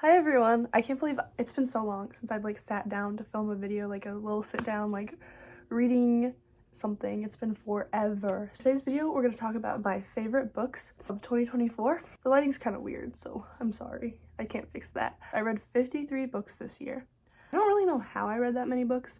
Hi everyone! I can't believe it's been so long since I've sat down to film a video, a little sit down, reading something. It's been forever. Today's video, we're going to talk about my favorite books of 2024. The lighting's kind of weird, so I'm sorry. I can't fix that. I read 53 books this year. I don't really know how I read that many books.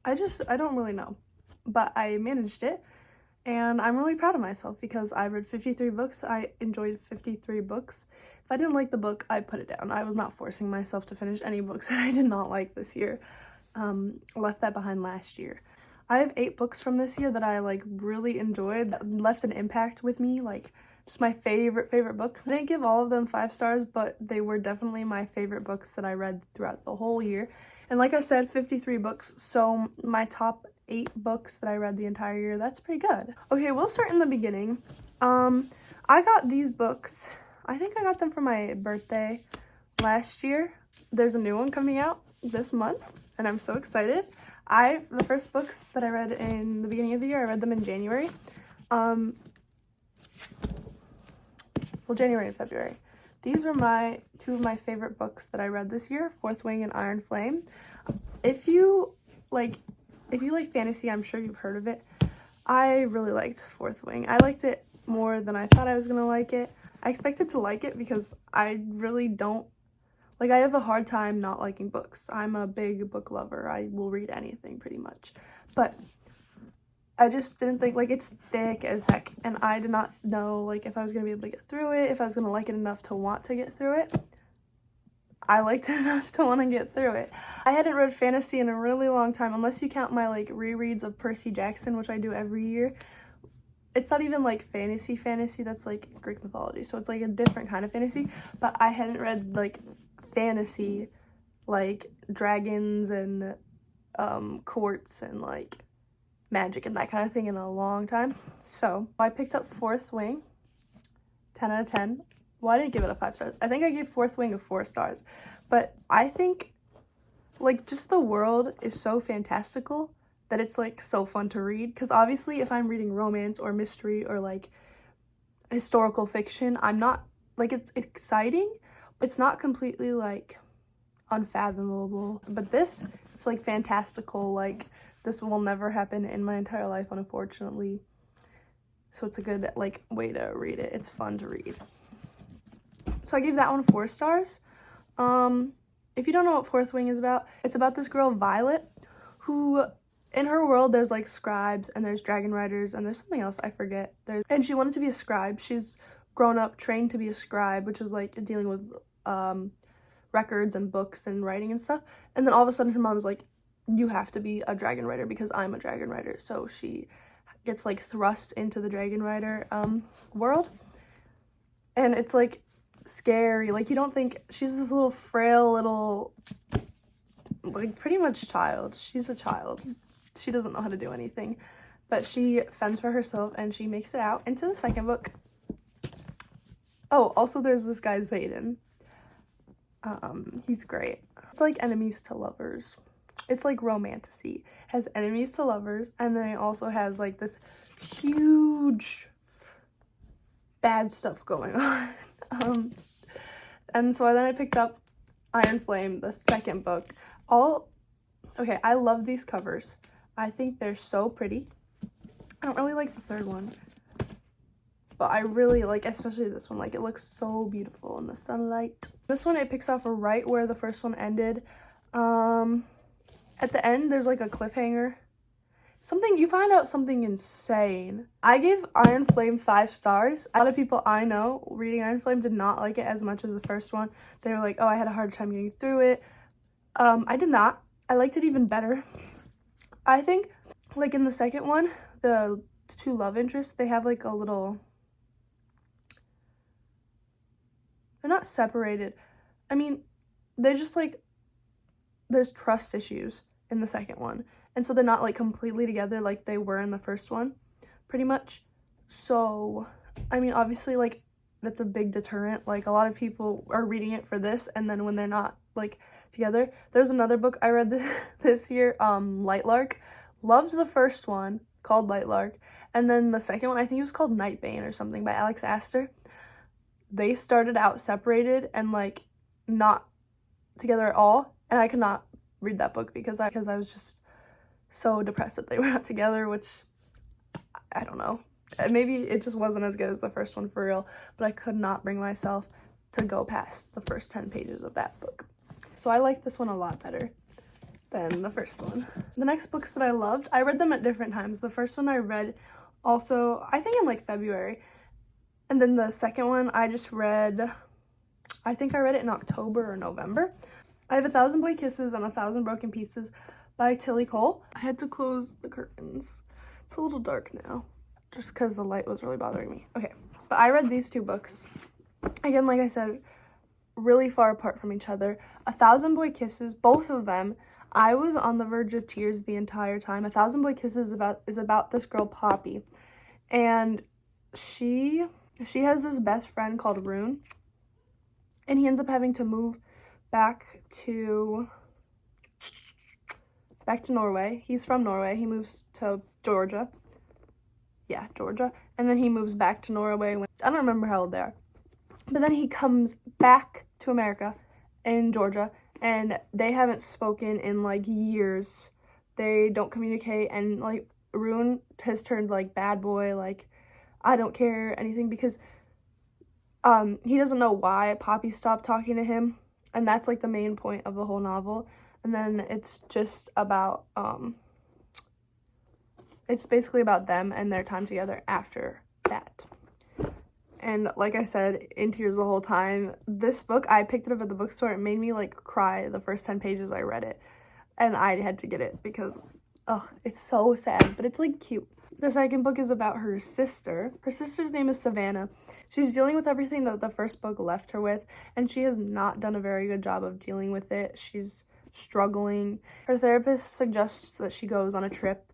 I don't really know, but I managed it. And I'm really proud of myself because I read 53 books. I enjoyed 53 books. If I didn't like the book, I put it down. I was not forcing myself to finish any books that I did not like this year. Left that behind last year. I have 8 books from this year that I really enjoyed, that left an impact with me, just my favorite books. I didn't give all of them 5 stars, but they were definitely my favorite books that I read throughout the whole year. And like I said, 53 books, so my top 8 books that I read the entire year, that's pretty good. Okay, we'll start in the beginning. I got these books, I think I got them for my birthday last year. There's a new one coming out this month, and I'm so excited. The first books that I read in the beginning of the year, I read them in January. Well, January and February. These were two of my favorite books that I read this year, Fourth Wing and Iron Flame. If you like fantasy, I'm sure you've heard of it. I really liked Fourth Wing. I liked it more than I thought I was gonna like it. I expected to like it because I really don't, I have a hard time not liking books. I'm a big book lover. I will read anything pretty much. But I just didn't think, it's thick as heck, and I did not know, if I was gonna be able to get through it, if I was gonna like it enough to want to get through it. I liked it enough to want to get through it. I hadn't read fantasy in a really long time, unless you count my rereads of Percy Jackson, which I do every year. It's not even fantasy, that's Greek mythology, so it's a different kind of fantasy, but I hadn't read fantasy, dragons and courts and magic and that kind of thing in a long time. So I picked up Fourth Wing, 10 out of 10. Well, I didn't give it a 5 stars. I think I gave Fourth Wing a 4 stars. But I think, just the world is so fantastical that it's, so fun to read. Because obviously, if I'm reading romance or mystery or, historical fiction, I'm not, it's exciting, but it's not completely, unfathomable. But this, it's, fantastical, this will never happen in my entire life, unfortunately. So it's a good, way to read it. It's fun to read. So I gave that one 4 stars. If you don't know what Fourth Wing is about, it's about this girl, Violet, who, in her world, there's, scribes, and there's dragon riders, and there's something else, I forget. And she wanted to be a scribe. She's grown up, trained to be a scribe, which is, dealing with, records and books and writing and stuff. And then all of a sudden, her mom's like, you have to be a dragon rider because I'm a dragon rider. So she gets, thrust into the dragon rider, world. And it's, scary. You don't think she's this little frail little pretty much child. She's a child. She doesn't know how to do anything, but she fends for herself and she makes it out into the second book. Oh, also there's this guy Zayden. He's great. It's enemies to lovers. It's romantasy. Has enemies to lovers, and then it also has this huge bad stuff going on. And so then I picked up Iron Flame, the second book. Okay, I love these covers. I think they're so pretty. I don't really like the third one, but I really especially this one. It looks so beautiful in the sunlight. This one, it picks off right where the first one ended. At the end, there's a cliffhanger. You find out something insane. I gave Iron Flame 5 stars. A lot of people I know reading Iron Flame did not like it as much as the first one. They were like, oh, I had a hard time getting through it. I did not. I liked it even better. I think, in the second one, the 2 love interests, they have, a little... They're not separated. I mean, they're just, there's trust issues in the second one. And so they're not, completely together like they were in the first one, pretty much. So, I mean, obviously, that's a big deterrent. A lot of people are reading it for this, and then when they're not, together. There's another book I read this year, Lightlark. Loved the first one, called Lightlark. And then the second one, I think it was called Nightbane or something, by Alex Astor. they started out separated and like not together at all, and I could not read that book because I was just so depressed that they were not together, which I don't know. Maybe it just wasn't as good as the first one for real, but I could not bring myself to go past the first 10 pages of that book. So I like this one a lot better than the first one. The next books that I loved, I read them at different times. The first one I read also, I think in like February. And then the second one I just read, I think I read it in October or November. I have 1,000 Boy Kisses and 1,000 Broken Pieces by Tilly Cole. I had to close the curtains. It's a little dark now, just because the light was really bothering me. Okay, but I read these two books. Again, like I said, really far apart from each other. 1,000 Boy Kisses, both of them, I was on the verge of tears the entire time. 1,000 Boy Kisses is about this girl, Poppy. And she has this best friend called Rune. And he ends up having to move back to Norway. He's from Norway. He moves to Georgia. Yeah, Georgia. And then he moves back to Norway when, I don't remember how old they are. But then he comes back to America in Georgia, and they haven't spoken in like years. They don't communicate, and like Rune has turned like bad boy, like I don't care anything, because he doesn't know why Poppy stopped talking to him, and that's like the main point of the whole novel. And then it's just about it's basically about them and their time together after that. And like I said, in tears the whole time. This book, I picked it up at the bookstore. It made me like cry the first 10 pages I read it. And I had to get it because, oh, it's so sad, but it's like cute. The second book is about her sister. Her sister's name is Savannah. She's dealing with everything that the first book left her with, and she has not done a very good job of dealing with it. She's struggling. Her therapist suggests that she goes on a trip,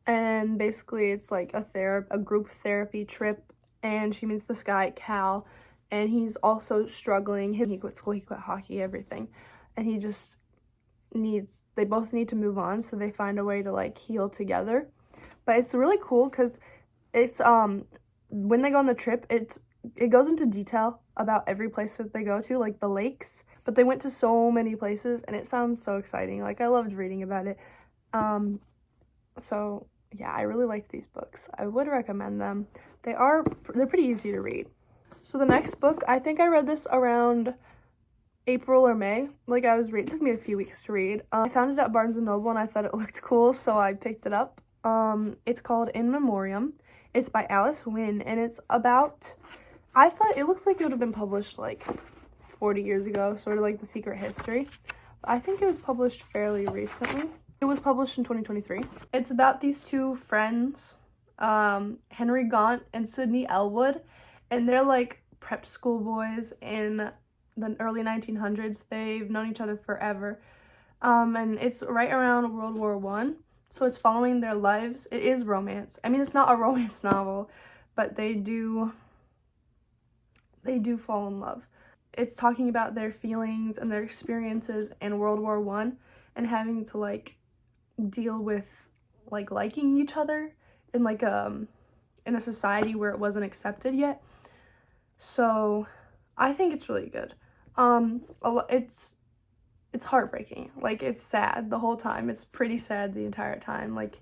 and basically it's like a group therapy trip, and she meets this guy, Cal, and he's also struggling. He quit school, he quit hockey, everything, and they both need to move on, so they find a way to like heal together. But it's really cool because it's when they go on the trip, it goes into detail about every place that they go to, like the lakes, but they went to so many places, and it sounds so exciting. Like, I loved reading about it. So yeah, I really liked these books. I would recommend them. They're pretty easy to read. So the next book, I think I read this around April or May. Like, it took me a few weeks to read. I found it at Barnes & Noble, and I thought it looked cool, so I picked it up. It's called In Memoriam. It's by Alice Wynne, and it's about, I thought it looks like it would have been published like 40 years ago, sort of like The Secret History. I think it was published fairly recently. It was published in 2023. It's about these two friends, Henry Gaunt and Sydney Elwood, and they're like prep school boys in the early 1900s. They've known each other forever, and it's right around World War I. So it's following their lives. It is romance. I mean, it's not a romance novel, but they do fall in love. It's talking about their feelings and their experiences in World War I and having to like deal with like liking each other in like in a society where it wasn't accepted yet. So I think it's really good. It's heartbreaking. Like, it's sad the whole time. It's pretty sad the entire time. Like,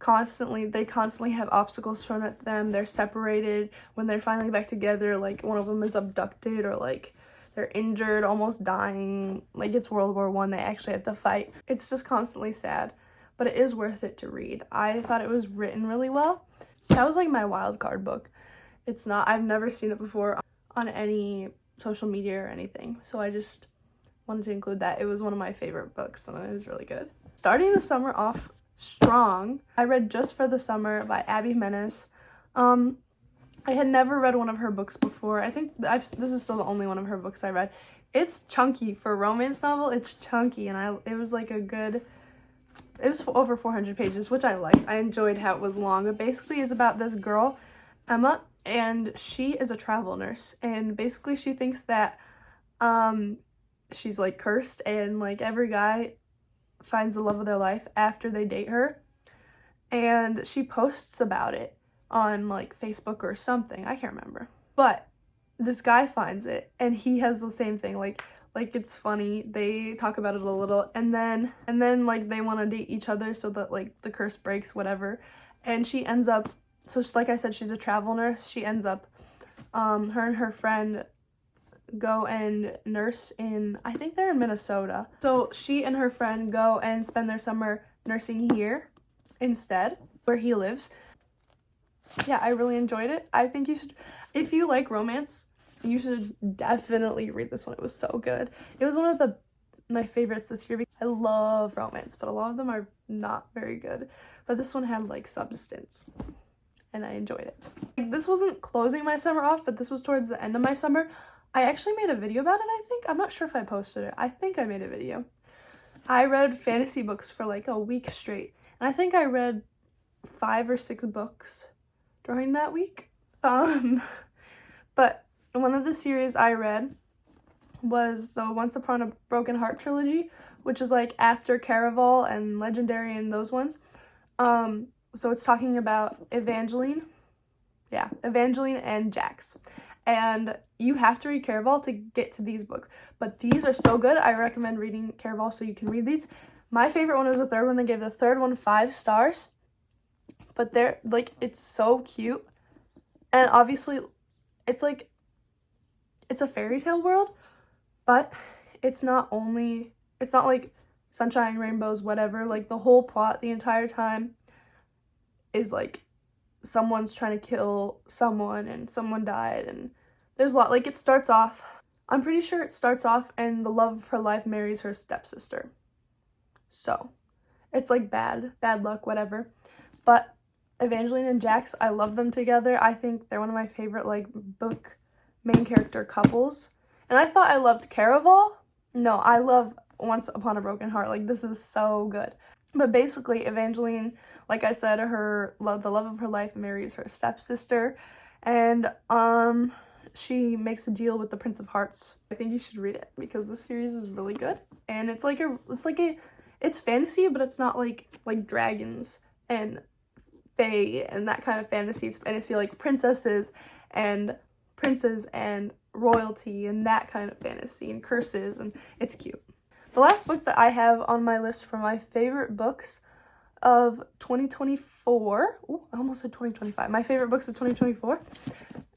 they constantly have obstacles thrown at them. They're separated. When they're finally back together, like, one of them is abducted, or like they're injured, almost dying. Like, it's World War I. They actually have to fight. It's just constantly sad, but it is worth it to read. I thought it was written really well. That was like my wild card book. It's not, I've never seen it before on any social media or anything, so I just wanted to include that. It was one of my favorite books, and it was really good. Starting the summer off strong, I read Just for the Summer by Abby Jimenez. I had never read one of her books before. I think this is still the only one of her books I read. It's chunky for a romance novel. It's chunky, and it was like it was over 400 pages, which I liked. I enjoyed how it was long, but basically it's about this girl, Emma, and she is a travel nurse, and basically she thinks that she's like cursed, and like every guy finds the love of their life after they date her, and she posts about it on like Facebook or something. I can't remember, but this guy finds it, and he has the same thing. Like it's funny. They talk about it a little, and then like they want to date each other so that like the curse breaks, whatever. And she ends up, so like I said, she's a travel nurse. She ends up, her and her friend go and nurse in, I think they're in Minnesota. So she and her friend go and spend their summer nursing here instead, where he lives. Yeah, I really enjoyed it. I think you should, if you like romance, you should definitely read this one. It was so good. It was one of my favorites this year because I love romance, but a lot of them are not very good. But this one had like substance, and I enjoyed it. This wasn't closing my summer off, but this was towards the end of my summer. I actually made a video about it, I think. I'm not sure if I posted it. I think I made a video. I read fantasy books for like a week straight, and I think I read 5 or 6 books during that week. But one of the series I read was the Once Upon a Broken Heart trilogy, which is like after Caraval and Legendary and those ones. So it's talking about Evangeline. Yeah, Evangeline and Jax. And you have to read Caraval to get to these books. But these are so good. I recommend reading Caraval so you can read these. My favorite one was the third one. I gave the third one 5 stars. But they're like, it's so cute. And obviously, it's like, it's a fairy tale world, but it's not like sunshine, rainbows, whatever. Like the whole plot the entire time is like someone's trying to kill someone and someone died, and there's a lot. Like it starts off, I'm pretty sure it starts off and the love of her life marries her stepsister. So it's like bad luck, whatever. But Evangeline and Jax, I love them together. I think they're one of my favorite like book main character couples. And I thought I loved Caraval. No, I love Once Upon a Broken Heart. Like this is so good. But basically Evangeline, like I said, the love of her life marries her stepsister, and she makes a deal with the Prince of Hearts. I think you should read it because this series is really good, and it's fantasy, but it's not like dragons and fae and that kind of fantasy. It's fantasy like princesses and princes and royalty and that kind of fantasy and curses, and it's cute. The last book that I have on my list for my favorite books of 2024, I almost said 2025, my favorite books of 2024,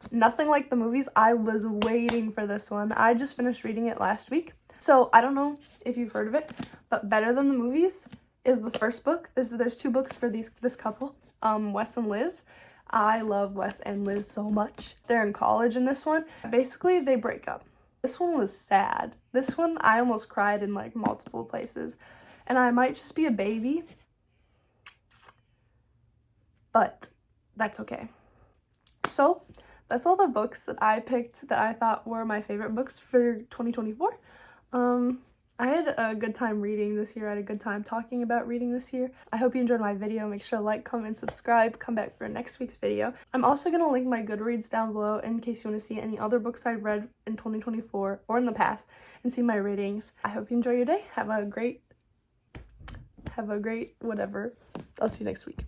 Nothing Like the Movies. I was waiting for this one. I just finished reading it last week. So I don't know if you've heard of it, but Better Than the Movies is the first book. There's 2 books for this couple, Wes and Liz. I love Wes and Liz so much. They're in college in this one. Basically, they break up. This one was sad. This one, I almost cried in like multiple places. And I might just be a baby, but that's okay. So that's all the books that I picked that I thought were my favorite books for 2024. I had a good time reading this year. I had a good time talking about reading this year. I hope you enjoyed my video. Make sure to like, comment, subscribe. Come back for next week's video. I'm also going to link my Goodreads down below in case you want to see any other books I've read in 2024 or in the past and see my ratings. I hope you enjoy your day. Have a great whatever. I'll see you next week.